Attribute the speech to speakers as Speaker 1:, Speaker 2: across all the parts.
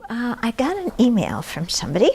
Speaker 1: I got an email from somebody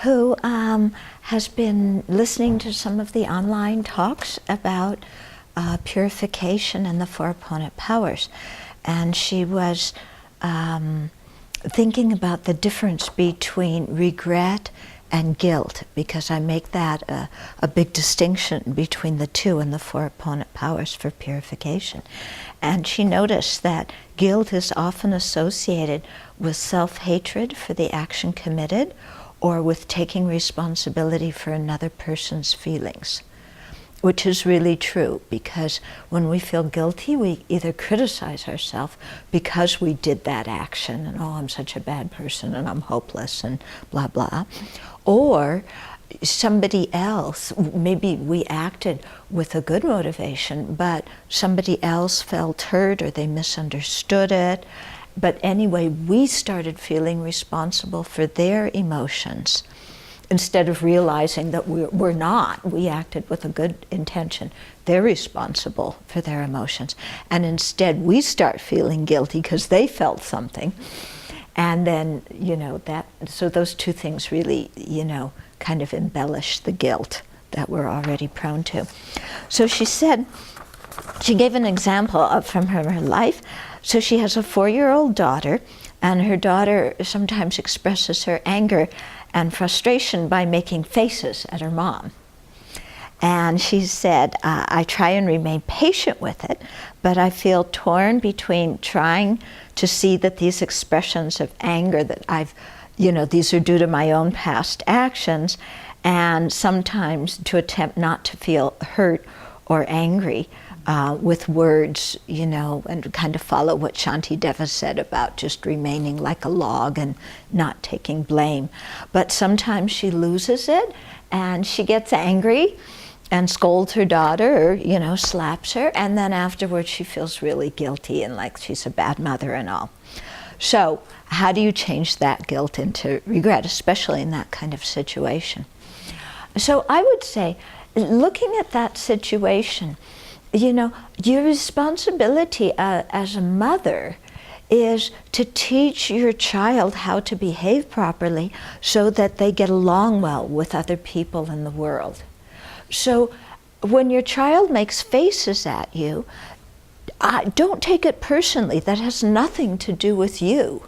Speaker 1: who has been listening to some of the online talks about purification and the four opponent powers. And she was thinking about the difference between regret and guilt, because I make that a big distinction between the two and the four opponent powers for purification. And she noticed that guilt is often associated with self-hatred for the action committed, or with taking responsibility for another person's feelings, which is really true, because when we feel guilty, we either criticize ourselves because we did that action, and oh, I'm such a bad person, and I'm hopeless, and blah, blah, or somebody else, maybe we acted with a good motivation, but somebody else felt hurt or they misunderstood it. But anyway, we started feeling responsible for their emotions instead of realizing that we're not. We acted with a good intention. They're responsible for their emotions. And instead, we start feeling guilty because they felt something. And then, so those two things really, kind of embellish the guilt that we're already prone to. So she said, she gave an example from her life. So she has a 4-year-old daughter, and her daughter sometimes expresses her anger and frustration by making faces at her mom. And she said, I try and remain patient with it, but I feel torn between trying to see that these expressions of anger that these are due to my own past actions, and sometimes to attempt not to feel hurt or angry with words, and kind of follow what Shanti Deva said about just remaining like a log and not taking blame. But sometimes she loses it and she gets angry and scolds her daughter, or, slaps her, and then afterwards she feels really guilty and like she's a bad mother and all. So how do you change that guilt into regret, especially in that kind of situation? So I would say, looking at that situation, your responsibility as a mother is to teach your child how to behave properly so that they get along well with other people in the world. So when your child makes faces at you, don't take it personally. That has nothing to do with you.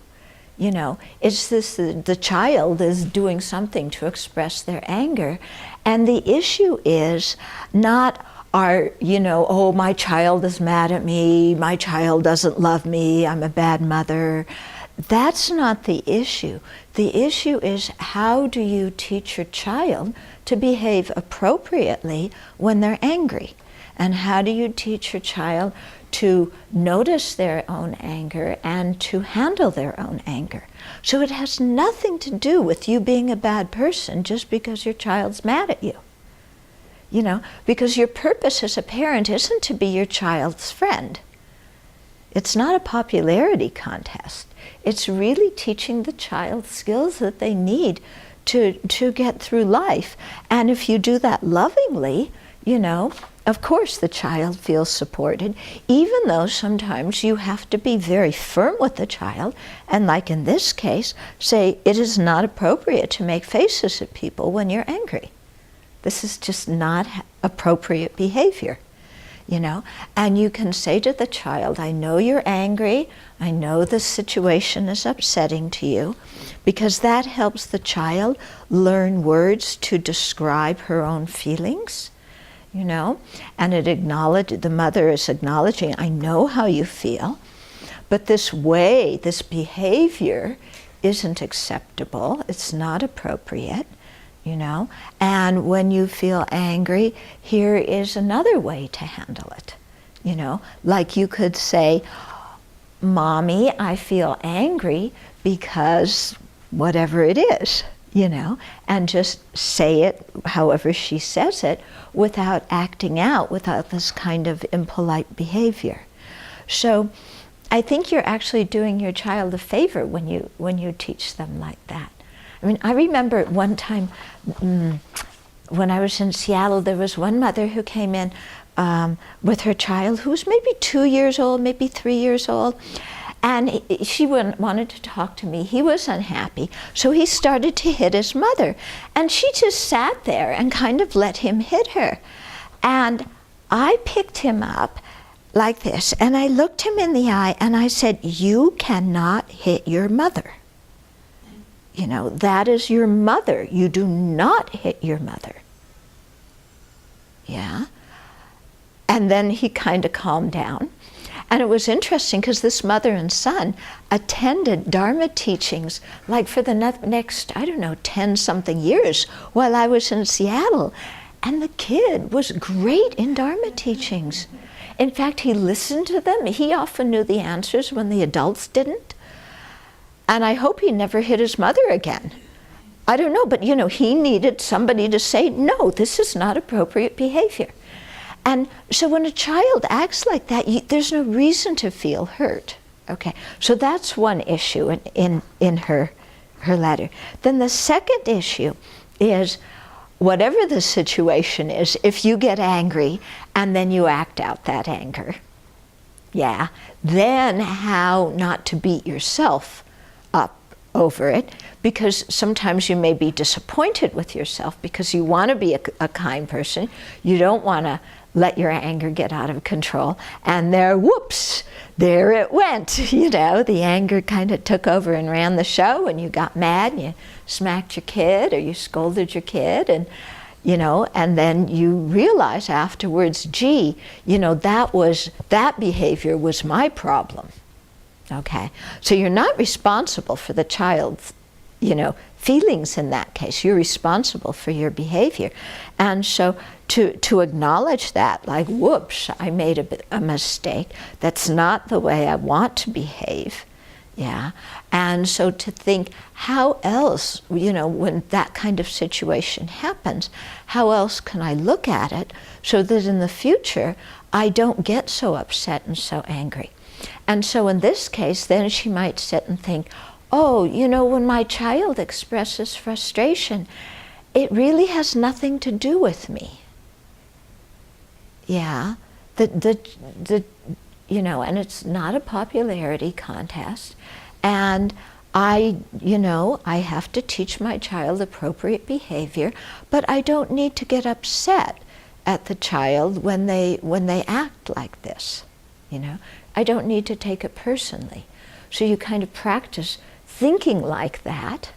Speaker 1: It's the child is doing something to express their anger, and the issue is not oh, my child is mad at me, my child doesn't love me, I'm a bad mother. That's not the issue. The issue is, how do you teach your child to behave appropriately when they're angry? And how do you teach your child to notice their own anger and to handle their own anger? So it has nothing to do with you being a bad person just because your child's mad at you. Because your purpose as a parent isn't to be your child's friend. It's not a popularity contest. It's really teaching the child skills that they need to get through life. And if you do that lovingly, of course the child feels supported, even though sometimes you have to be very firm with the child, and like in this case, say it is not appropriate to make faces at people when you're angry. This is just not appropriate behavior, And you can say to the child, I know you're angry, I know the situation is upsetting to you, because that helps the child learn words to describe her own feelings, and the mother is acknowledging, I know how you feel, but this behavior isn't acceptable, it's not appropriate. And when you feel angry, here is another way to handle it. Like you could say, Mommy, I feel angry because whatever it is, and just say it however she says it without acting out, without this kind of impolite behavior. So I think you're actually doing your child a favor when you teach them like that. I remember one time when I was in Seattle, there was one mother who came in with her child who was maybe 2 years old, maybe 3 years old, And she wanted to talk to me. He was unhappy, so he started to hit his mother. And she just sat there and kind of let him hit her. And I picked him up like this, and I looked him in the eye, and I said, "You cannot hit your mother. You know, that is your mother. You do not hit your mother." Yeah. And then he kind of calmed down. And it was interesting because this mother and son attended Dharma teachings like for the next, I don't know, 10-something years while I was in Seattle. And the kid was great in Dharma teachings. In fact, he listened to them. He often knew the answers when the adults didn't. And I hope he never hit his mother again. I don't know, but you know, he needed somebody to say, "No, this is not appropriate behavior." And so when a child acts like that, there's no reason to feel hurt. Okay, so that's one issue in her letter. Then the second issue is, whatever the situation is, if you get angry and then you act out that anger, yeah, then how not to beat yourself up over it, because sometimes you may be disappointed with yourself because you want to be a kind person. You don't want to let your anger get out of control, and whoops, there it went. You know, the anger kind of took over and ran the show, and you got mad and you smacked your kid or you scolded your kid, and you know, and then you realize afterwards, gee, you know, that behavior was my problem. Okay, so you're not responsible for the child's, you know, feelings in that case. You're responsible for your behavior. And so to acknowledge that, like, whoops, I made a mistake. That's not the way I want to behave. Yeah. And so to think, how else, you know, when that kind of situation happens, how else can I look at it so that in the future I don't get so upset and so angry? And so in this case, then she might sit and think, oh, you know, when my child expresses frustration, it really has nothing to do with me. Yeah, you know, and it's not a popularity contest. And you know, I have to teach my child appropriate behavior, but I don't need to get upset at the child when they act like this. You know, I don't need to take it personally. So you kind of practice thinking like that.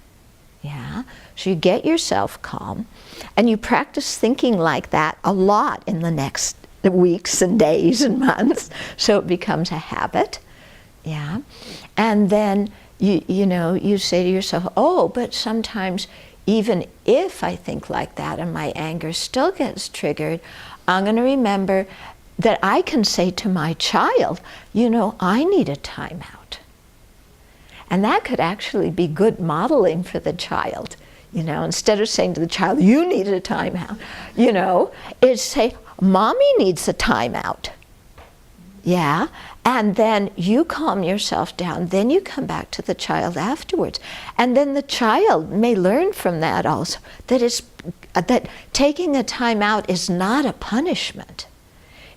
Speaker 1: Yeah, so you get yourself calm, and you practice thinking like that a lot in the next weeks and days and months, so it becomes a habit. Yeah, and then you know, you say to yourself, oh, but sometimes even if I think like that and my anger still gets triggered, I'm going to remember that I can say to my child, you know, I need a timeout. And that could actually be good modeling for the child. You know, instead of saying to the child, you need a timeout, you know, is say, mommy needs a timeout. Yeah, and then you calm yourself down, then you come back to the child afterwards. And then the child may learn from that also, that taking a time out is not a punishment.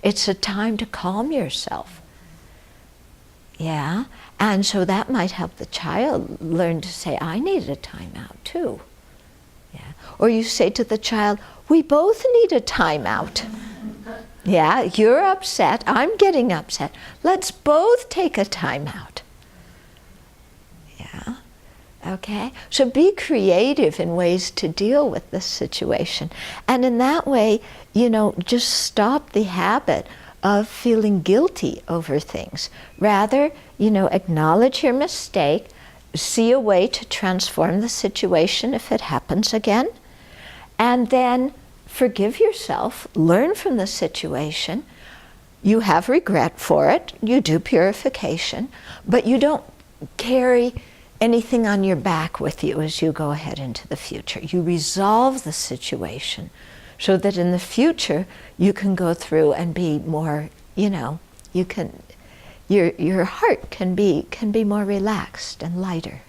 Speaker 1: It's a time to calm yourself. Yeah, and so that might help the child learn to say, I need a time out too. Yeah, or you say to the child, we both need a time out. Yeah, you're upset, I'm getting upset. Let's both take a time out. Yeah, okay? So be creative in ways to deal with this situation. And in that way, you know, just stop the habit of feeling guilty over things. Rather, you know, acknowledge your mistake, see a way to transform the situation if it happens again, and then forgive yourself, learn from the situation. You have regret for it, you do purification, but you don't carry anything on your back with you as you go ahead into the future. You resolve the situation so that in the future you can go through and be more, you know, you can, your heart can be more relaxed and lighter.